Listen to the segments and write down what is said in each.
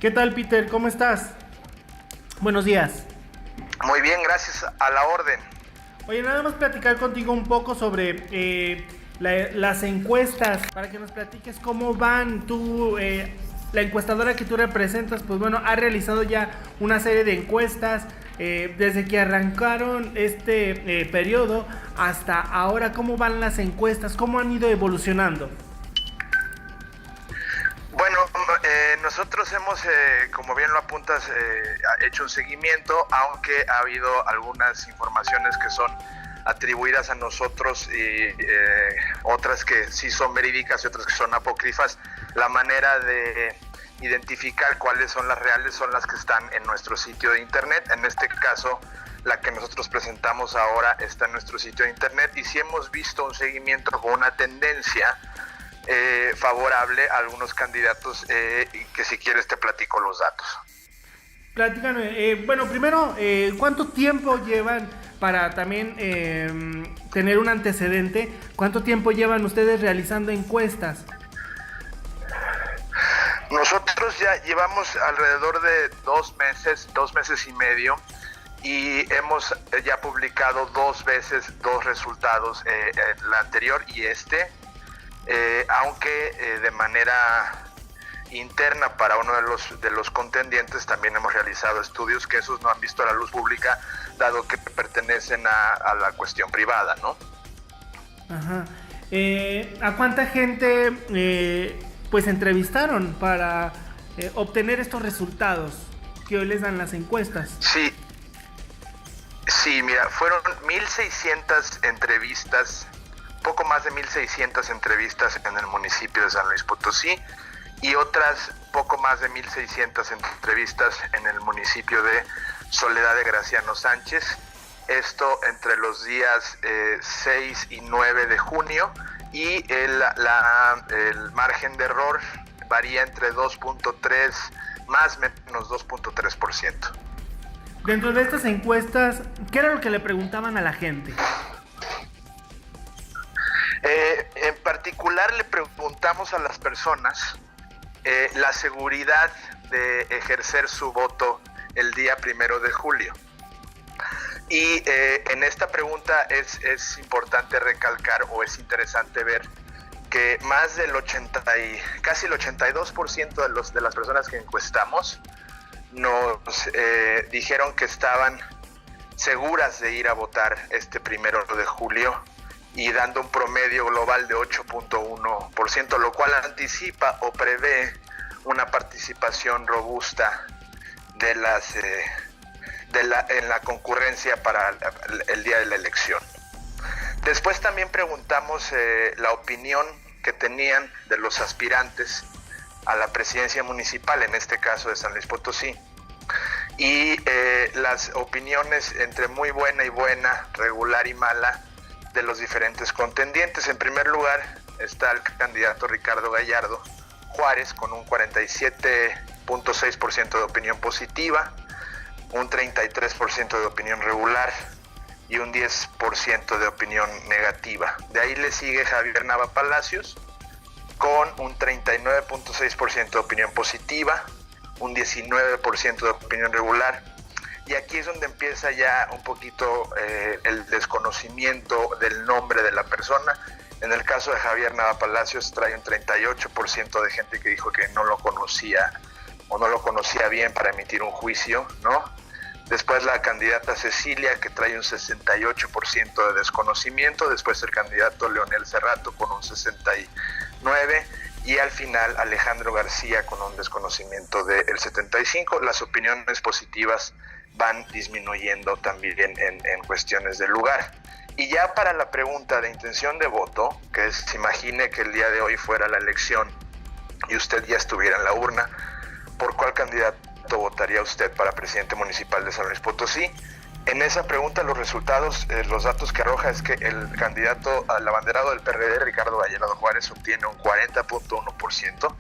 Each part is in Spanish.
¿Qué tal, Peter? ¿Cómo estás? Buenos días. Muy bien, gracias, a la orden. Oye, nada más platicar contigo un poco sobre las encuestas, para que nos platiques cómo van. La encuestadora que tú representas, pues bueno, ha realizado ya una serie de encuestas desde que arrancaron este periodo hasta ahora. ¿Cómo van las encuestas? ¿Cómo han ido evolucionando? Bueno, nosotros hemos, como bien lo apuntas, hecho un seguimiento, aunque ha habido algunas informaciones que son atribuidas a nosotros y otras que sí son verídicas y otras que son apócrifas. La manera de identificar cuáles son las reales son las que están en nuestro sitio de internet. En este caso, la que nosotros presentamos ahora está en nuestro sitio de internet, y sí hemos visto un seguimiento con una tendencia favorable a algunos candidatos, que si quieres te platico los datos. Platícame, bueno, primero, ¿cuánto tiempo llevan para también tener un antecedente? ¿Cuánto tiempo llevan ustedes realizando encuestas? Nosotros ya llevamos alrededor de 2 meses y medio, y hemos ya publicado 2 veces 2 resultados, la anterior y aunque de manera interna para uno de los contendientes también hemos realizado estudios que esos no han visto la luz pública, dado que pertenecen a la cuestión privada, ¿no? Ajá. ¿A cuánta gente pues entrevistaron para obtener estos resultados que hoy les dan las encuestas? Sí, mira, fueron 1,600 entrevistas, poco más de 1,600 entrevistas en el municipio de San Luis Potosí, y otras poco más de 1,600 entrevistas en el municipio de Soledad de Graciano Sánchez. Esto entre los días 6 y 9 de junio, y el margen de error varía entre 2.3 más menos 2.3%. Dentro de estas encuestas, ¿qué era lo que le preguntaban a la gente? En particular le preguntamos a las personas la seguridad de ejercer su voto el día 1 de julio. Y en esta pregunta es importante recalcar, o es interesante ver, que más del casi el 82% de las personas que encuestamos nos dijeron que estaban seguras de ir a votar este 1 de julio, y dando un promedio global de 8.1%, lo cual anticipa o prevé una participación robusta en la concurrencia para el día de la elección. Después también preguntamos la opinión que tenían de los aspirantes a la presidencia municipal, en este caso de San Luis Potosí, y las opiniones entre muy buena y buena, regular y mala, de los diferentes contendientes. En primer lugar está el candidato Ricardo Gallardo Juárez, con un 47.6% de opinión positiva, un 33% de opinión regular y un 10% de opinión negativa. De ahí le sigue Javier Nava Palacios, con un 39.6% de opinión positiva, un 19% de opinión regular. Y aquí es donde empieza ya un poquito el desconocimiento del nombre de la persona. En el caso de Javier Nava Palacios trae un 38% de gente que dijo que no lo conocía o no lo conocía bien para emitir un juicio, ¿no? Después la candidata Cecilia, que trae un 68% de desconocimiento. Después el candidato Leonel Cerrato con un 69%. Y al final Alejandro García con un desconocimiento del 75%. Las opiniones positivas van disminuyendo también en cuestiones de lugar. Y ya para la pregunta de intención de voto, que se imagine que el día de hoy fuera la elección y usted ya estuviera en la urna, ¿por cuál candidato votaría usted para presidente municipal de San Luis Potosí? En esa pregunta los resultados, los datos que arroja es que el candidato al abanderado del PRD, Ricardo Gallardo Juárez, obtiene un 40.1%,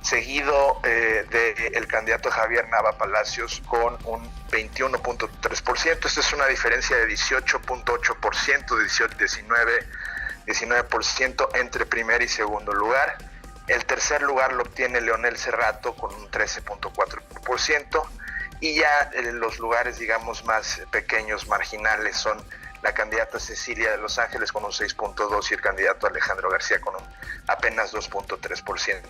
seguido del candidato Javier Nava Palacios con un 21.3%. Esta es una diferencia de 18.8%, 19% entre primer y segundo lugar. El tercer lugar lo obtiene Leonel Cerrato con un 13.4%, y ya los lugares, digamos, más pequeños, marginales, son la candidata Cecilia de Los Ángeles con un 6.2% y el candidato Alejandro García con un apenas 2.3%.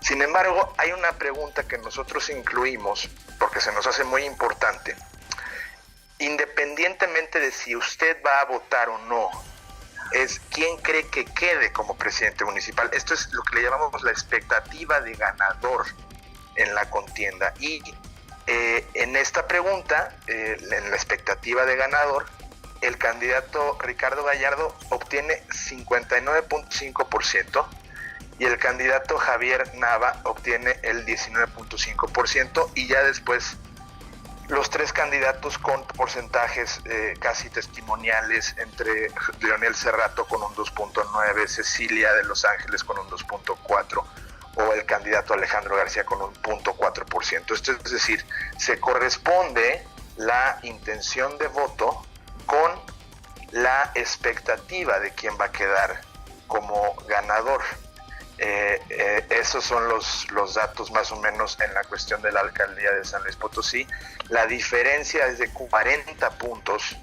Sin embargo, hay una pregunta que nosotros incluimos porque se nos hace muy importante. Independientemente de si usted va a votar o no, es quién cree que quede como presidente municipal. Esto es lo que le llamamos la expectativa de ganador en la contienda. Y en esta pregunta, en la expectativa de ganador, el candidato Ricardo Gallardo obtiene 59.5% y el candidato Javier Nava obtiene el 19.5%, y ya después los tres candidatos con porcentajes casi testimoniales, entre Leonel Cerrato con un 2.9%, Cecilia de Los Ángeles con un 2.4% o el candidato Alejandro García con un 0.4%. Esto es decir, se corresponde la intención de voto con la expectativa de quién va a quedar como ganador. Esos son los datos más o menos en la cuestión de la alcaldía de San Luis Potosí. La diferencia es de 40 puntos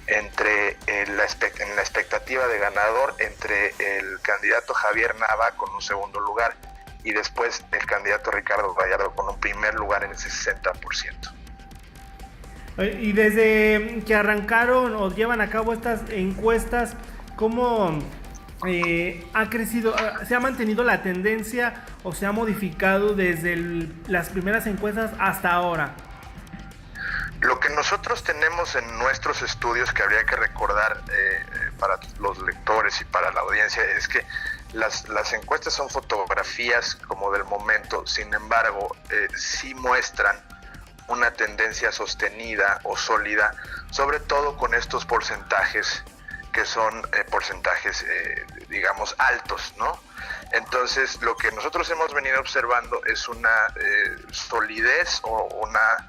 entre en la expectativa de ganador entre el candidato Javier Nava con un segundo lugar y después el candidato Ricardo Gallardo con un primer lugar en ese 60%. Y desde que arrancaron o llevan a cabo estas encuestas, ¿cómo ha crecido, se ha mantenido la tendencia o se ha modificado desde las primeras encuestas hasta ahora? Lo que nosotros tenemos en nuestros estudios, que habría que recordar para los lectores y para la audiencia, es que las encuestas son fotografías como del momento. Sin embargo, sí muestran una tendencia sostenida o sólida, sobre todo con estos porcentajes que son porcentajes, digamos, altos, ¿no? Entonces, lo que nosotros hemos venido observando es una solidez o una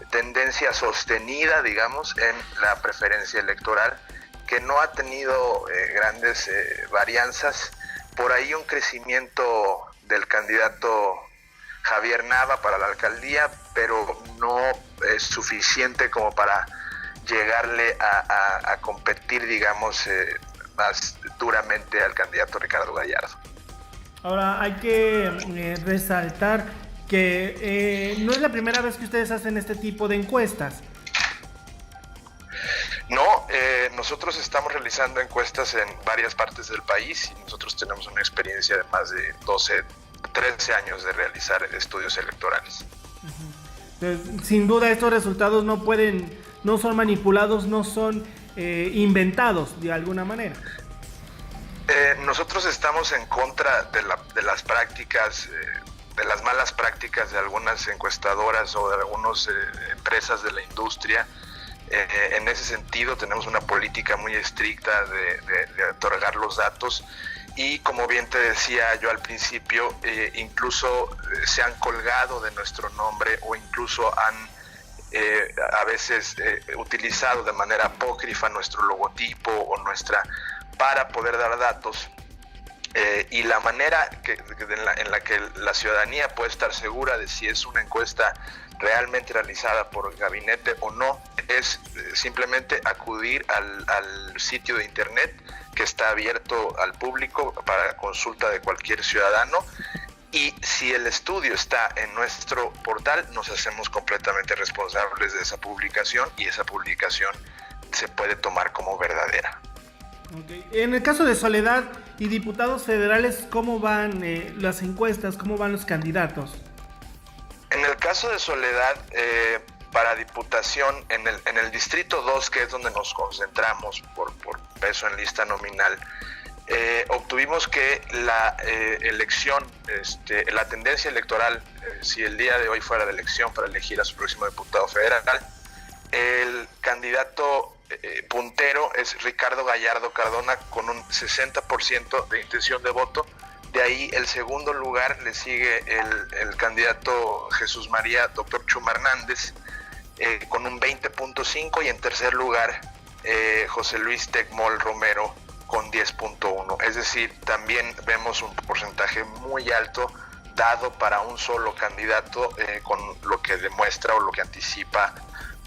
tendencia sostenida, digamos, en la preferencia electoral, que no ha tenido grandes varianzas. Por ahí un crecimiento del candidato Javier Nava para la alcaldía, pero no es suficiente como para llegarle a competir, digamos, más duramente al candidato Ricardo Gallardo. Ahora hay que resaltar que no es la primera vez que ustedes hacen este tipo de encuestas. No, nosotros estamos realizando encuestas en varias partes del país y nosotros tenemos una experiencia de más de 13 años de realizar estudios electorales. Sin duda estos resultados no son manipulados, no son inventados de alguna manera. Nosotros estamos en contra de las prácticas, de las malas prácticas de algunas encuestadoras o de algunas empresas de la industria. En ese sentido tenemos una política muy estricta de otorgar los datos y, como bien te decía yo al principio, incluso se han colgado de nuestro nombre o incluso han a veces utilizado de manera apócrifa nuestro logotipo o para poder dar datos. Y la manera en la que la ciudadanía puede estar segura de si es una encuesta realmente realizada por el gabinete o no es simplemente acudir al sitio de internet que está abierto al público para consulta de cualquier ciudadano, y si el estudio está en nuestro portal nos hacemos completamente responsables de esa publicación y esa publicación se puede tomar como verdadera. Okay. En el caso de Soledad y diputados federales, ¿cómo van las encuestas? ¿Cómo van los candidatos? En el caso de Soledad, para diputación, en el distrito 2, que es donde nos concentramos por peso en lista nominal, obtuvimos que la elección, la tendencia electoral, si el día de hoy fuera la elección para elegir a su próximo diputado federal, el candidato puntero es Ricardo Gallardo Cardona con un 60% de intención de voto. De ahí el segundo lugar le sigue el candidato Jesús María Dr. Chuma Hernández con un 20.5%, y en tercer lugar José Luis Tecmol Romero con 10.1. Es decir, también vemos un porcentaje muy alto dado para un solo candidato, con lo que demuestra o lo que anticipa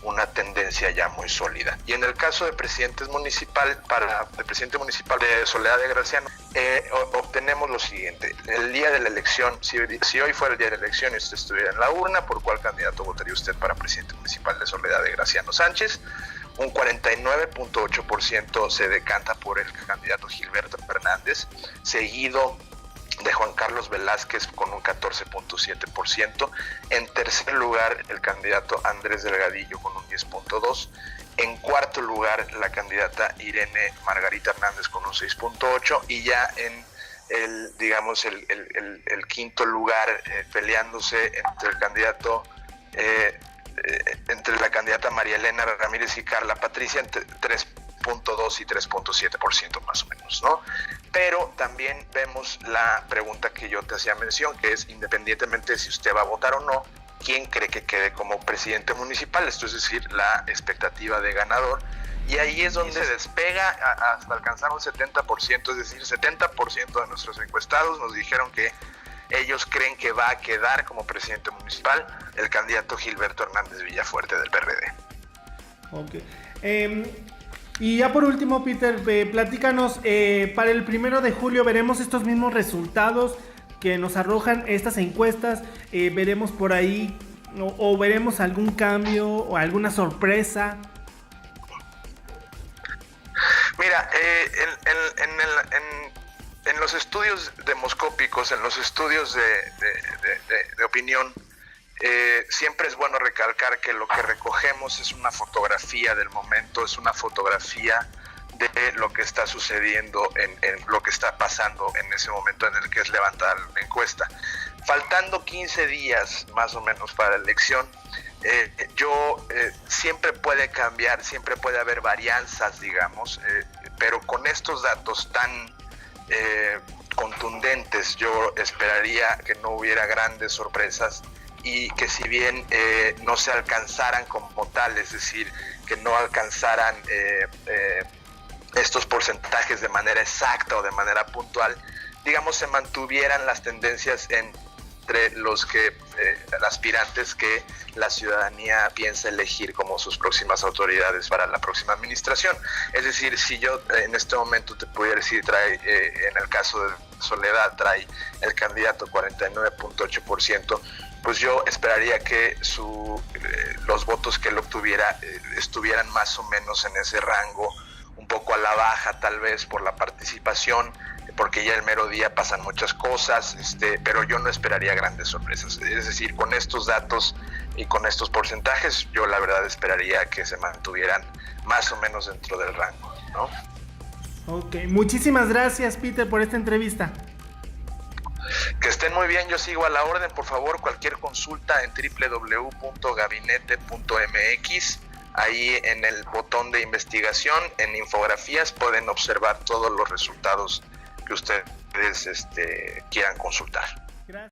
una tendencia ya muy sólida. Y en el caso de presidente municipal de Soledad de Graciano, obtenemos lo siguiente: el día de la elección, si hoy fuera el día de la elección y usted estuviera en la urna, ¿por cuál candidato votaría usted para presidente municipal de Soledad de Graciano Sánchez? Un 49.8% se decanta por el candidato Gilberto Fernández, seguido de Juan Carlos Velázquez con un 14.7%. En tercer lugar, el candidato Andrés Delgadillo con un 10.2%. En cuarto lugar, la candidata Irene Margarita Hernández con un 6.8%. Y ya en el quinto lugar, peleándose entre la candidata María Elena Ramírez y Carla Patricia, entre 3.2 y 3.7% más o menos, ¿no? Pero también vemos la pregunta que yo te hacía mención, que es, independientemente de si usted va a votar o no, ¿quién cree que quede como presidente municipal? Esto es decir, la expectativa de ganador. Y ahí es donde se despega hasta alcanzar un 70%, es decir, 70% de nuestros encuestados nos dijeron que ellos creen que va a quedar como presidente municipal el candidato Gilberto Hernández Villafuerte del PRD. Ok. Y ya por último, Peter, platícanos, para el 1 de julio veremos estos mismos resultados que nos arrojan estas encuestas, veremos por ahí o veremos algún cambio o alguna sorpresa. Mira, en los estudios demoscópicos, en los estudios de opinión, siempre es bueno recalcar que lo que recogemos es una fotografía del momento, es una fotografía de lo que está sucediendo, en lo que está pasando en ese momento en el que es levantada la encuesta. Faltando 15 días más o menos para la elección, siempre puede cambiar, siempre puede haber varianzas, digamos, pero con estos datos tan contundentes, yo esperaría que no hubiera grandes sorpresas y que si bien no se alcanzaran como tal, es decir, que no alcanzaran estos porcentajes de manera exacta o de manera puntual, digamos, se mantuvieran las tendencias entre los aspirantes que la ciudadanía piensa elegir como sus próximas autoridades para la próxima administración. Es decir, si yo en este momento te pudiera decir, en el caso de Soledad, trae el candidato 49.8%, pues yo esperaría que los votos que él obtuviera estuvieran más o menos en ese rango, un poco a la baja tal vez por la participación, porque ya el mero día pasan muchas cosas, pero yo no esperaría grandes sorpresas. Es decir, con estos datos y con estos porcentajes, yo la verdad esperaría que se mantuvieran más o menos dentro del rango, ¿no? Ok, muchísimas gracias, Peter, por esta entrevista. Que estén muy bien, yo sigo a la orden. Por favor, cualquier consulta en www.gabinete.mx. Ahí en el botón de investigación, en infografías, pueden observar todos los resultados que ustedes quieran consultar.